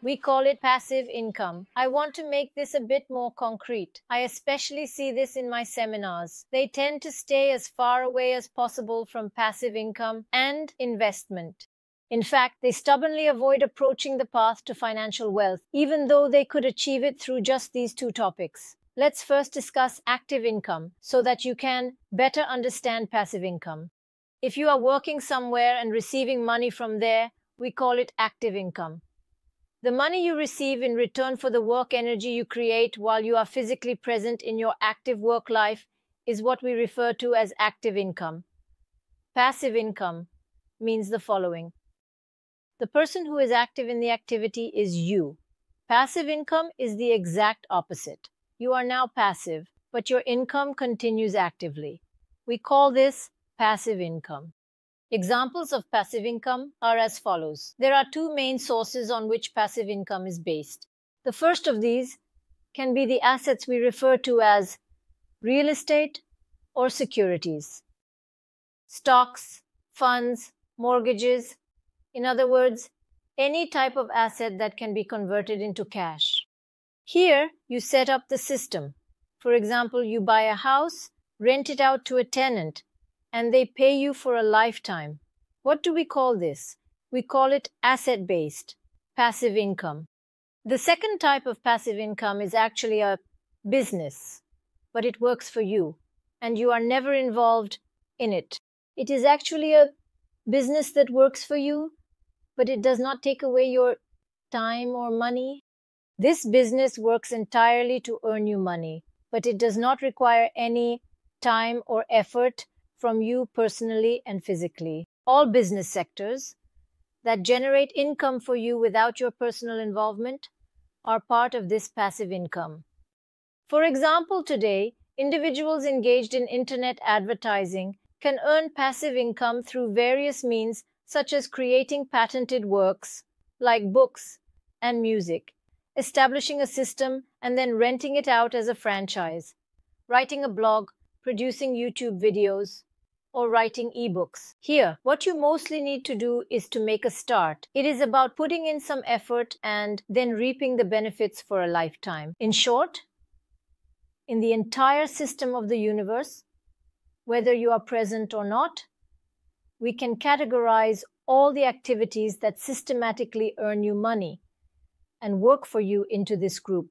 We call it passive income. I want to make this a bit more concrete. I especially see this in my seminars. They tend to stay as far away as possible from passive income and investment. In fact, they stubbornly avoid approaching the path to financial wealth, even though they could achieve it through just these two topics. Let's first discuss active income so that you can better understand passive income. If you are working somewhere and receiving money from there, we call it active income. The money you receive in return for the work energy you create while you are physically present in your active work life is what we refer to as active income. Passive income means the following. The person who is active in the activity is you. Passive income is the exact opposite. You are now passive, but your income continues actively. We call this passive income. Examples of passive income are as follows. There are two main sources on which passive income is based. The first of these can be the assets we refer to as real estate or securities. Stocks, funds, mortgages, in other words, any type of asset that can be converted into cash. Here, you set up the system. For example, you buy a house, rent it out to a tenant, and they pay you for a lifetime. What do we call this? We call it asset-based, passive income. The second type of passive income is actually a business, but it works for you, and you are never involved in it. It is actually a business that works for you, but it does not take away your time or money. This business works entirely to earn you money, but it does not require any time or effort from you personally and physically. All business sectors that generate income for you without your personal involvement are part of this passive income. For example, today, individuals engaged in internet advertising can earn passive income through various means such as creating patented works, like books and music, establishing a system and then renting it out as a franchise, writing a blog, producing YouTube videos, or writing ebooks. Here, what you mostly need to do is to make a start. It is about putting in some effort and then reaping the benefits for a lifetime. In short, in the entire system of the universe, whether you are present or not, we can categorize all the activities that systematically earn you money and work for you into this group.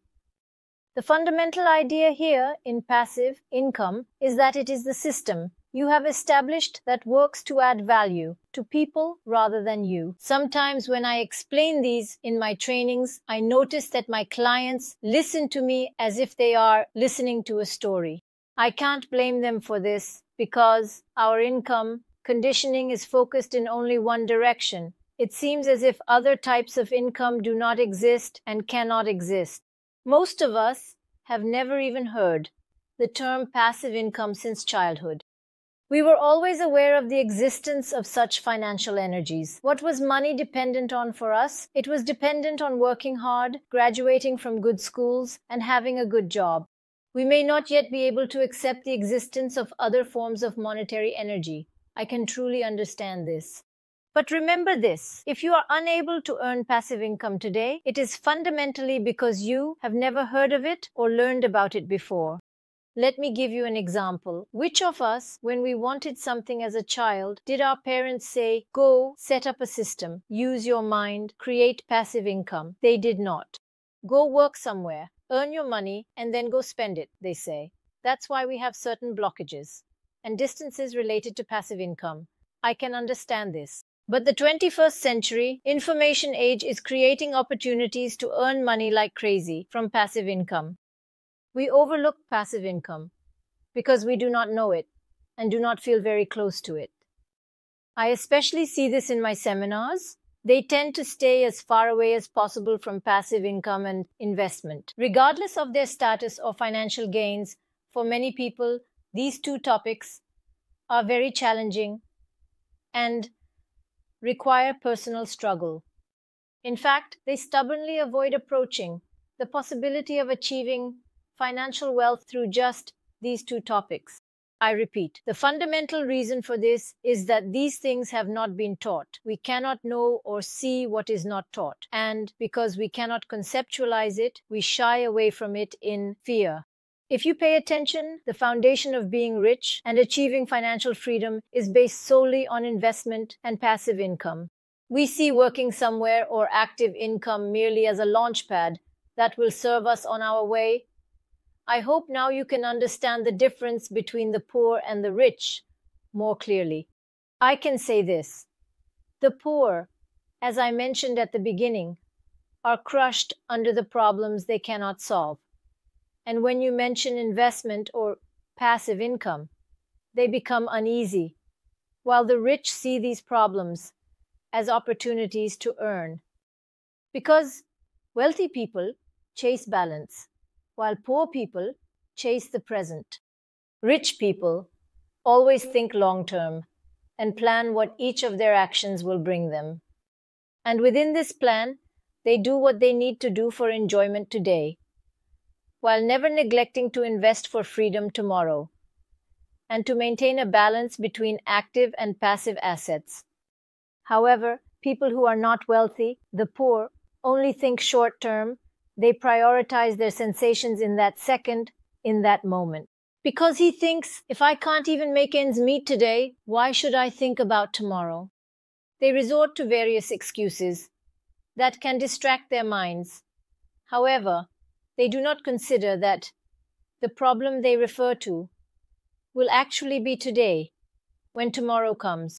The fundamental idea here in passive income is that it is the system you have established that works to add value to people rather than you. Sometimes when I explain these in my trainings, I notice that my clients listen to me as if they are listening to a story. I can't blame them for this because our income conditioning is focused in only one direction. It seems as if other types of income do not exist and cannot exist. Most of us have never even heard the term passive income since childhood. We were always aware of the existence of such financial energies. What was money dependent on for us? It was dependent on working hard, graduating from good schools, and having a good job. We may not yet be able to accept the existence of other forms of monetary energy. I can truly understand this. But remember this, if you are unable to earn passive income today, it is fundamentally because you have never heard of it or learned about it before. Let me give you an example. Which of us, when we wanted something as a child, did our parents say, go set up a system, use your mind, create passive income? They did not. Go work somewhere, earn your money, and then go spend it, they say. That's why we have certain blockages and distances related to passive income. I can understand this. But the 21st century information age is creating opportunities to earn money like crazy from passive income. We overlook passive income because we do not know it and do not feel very close to it. I especially see this in my seminars. They tend to stay as far away as possible from passive income and investment. Regardless of their status or financial gains, for many people, these two topics are very challenging and require personal struggle. In fact, they stubbornly avoid approaching the possibility of achieving financial wealth through just these two topics. I repeat, the fundamental reason for this is that these things have not been taught. We cannot know or see what is not taught. And because we cannot conceptualize it, we shy away from it in fear. If you pay attention, the foundation of being rich and achieving financial freedom is based solely on investment and passive income. We see working somewhere or active income merely as a launchpad that will serve us on our way. I hope now you can understand the difference between the poor and the rich more clearly. I can say this. The poor, as I mentioned at the beginning, are crushed under the problems they cannot solve. And when you mention investment or passive income, they become uneasy, while the rich see these problems as opportunities to earn. Because wealthy people chase balance, while poor people chase the present. Rich people always think long-term and plan what each of their actions will bring them. And within this plan, they do what they need to do for enjoyment today, while never neglecting to invest for freedom tomorrow, and to maintain a balance between active and passive assets. However, people who are not wealthy, the poor, only think short-term. They prioritize their sensations in that second, in that moment. Because he thinks, if I can't even make ends meet today, why should I think about tomorrow? They resort to various excuses that can distract their minds. However, they do not consider that the problem they refer to will actually be today when tomorrow comes.